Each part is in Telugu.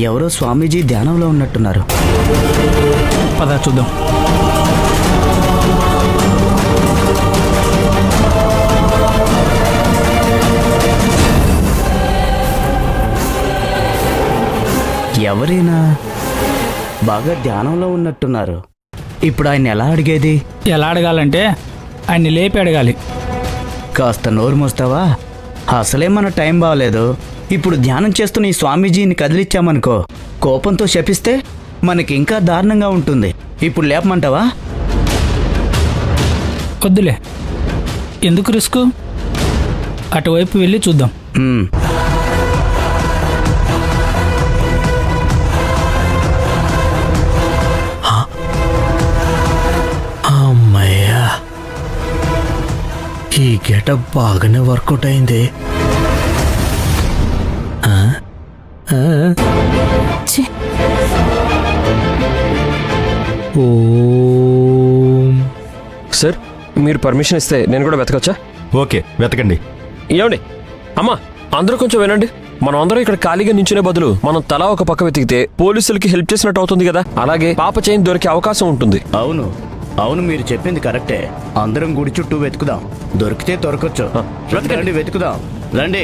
ఎవరో స్వామీజీ ధ్యానంలో ఉన్నట్టున్నారు. పద చూద్దాం. ఎవరైనా బాగా ధ్యానంలో ఉన్నట్టున్నారు. ఇప్పుడు ఆయన ఎలా అడిగేది? ఎలా అడగాలంటే ఆయన్ని లేపి అడగాలి. కాస్త నోరు మోస్తావా? అసలే మన టైం బాగలేదు. ఇప్పుడు ధ్యానం చేస్తున్న ఈ స్వామీజీని కదిలిచ్చామనుకో, కోపంతో శపిస్తే మనకి ఇంకా దారుణంగా ఉంటుంది. ఇప్పుడు లేపమంటావా? వద్దులే, ఎందుకు రిస్క్? అటువైపు వెళ్ళి చూద్దాం. అమ్మయ్యా, ఈ గెటప్ బాగానే వర్కౌట్ అయింది. సార్, మీరు పర్మిషన్ ఇస్తే నేను కూడా వెతకొచ్చా? ఓకే, వెతకండి. ఏమండి అమ్మా, అందరూ కొంచెం వినండి. మనం అందరం ఇక్కడ ఖాళీగా నించునే బదులు మనం తలా ఒక పక్క వెతికితే పోలీసులకి హెల్ప్ చేసినట్టు అవుతుంది కదా. అలాగే పాప చైన్ దొరికే అవకాశం ఉంటుంది. అవును అవును, మీరు చెప్పింది కరెక్టే. అందరం గుడి చుట్టూ వెతుకుదాం. దొరికితే దొరకొచ్చు. రండి, వెతుకుదాం. రండి.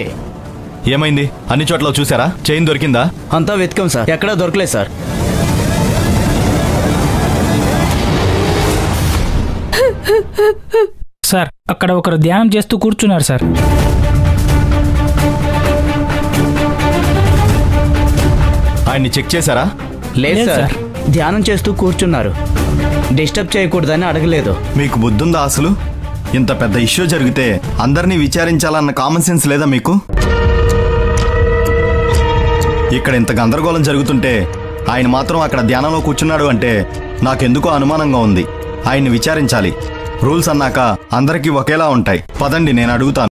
ఏమైంది? అన్ని చోట్ల చూసారా? చైన్ దొరికిందా? అంతా వెతికాం సార్, ఎక్కడా దొరకలేదు సార్. సార్, అక్కడ ఒకరు ధ్యానం చేస్తూ కూర్చున్నారు సార్. ఆయన్ని చెక్ చేశారా? లేదు సార్, ధ్యానం చేస్తూ కూర్చున్నారు. డిస్టర్బ్ చేయకూడదని అడగలేదు. మీకు బుద్ధుందా అసలు? ఇంత పెద్ద ఇష్యూ జరిగితే అందరినీ విచారించాలన్న కామన్ సెన్స్ లేదా మీకు? ఇక్కడ ఇంత గందరగోళం జరుగుతుంటే ఆయన మాత్రం అక్కడ ధ్యానంలో కూర్చున్నాడు అంటే నాకెందుకో అనుమానంగా ఉంది. ఆయన్ని విచారించాలి. రూల్స్ అన్నాక అందరికీ ఒకేలా ఉంటాయి. పదండి, నేను అడుగుతాను.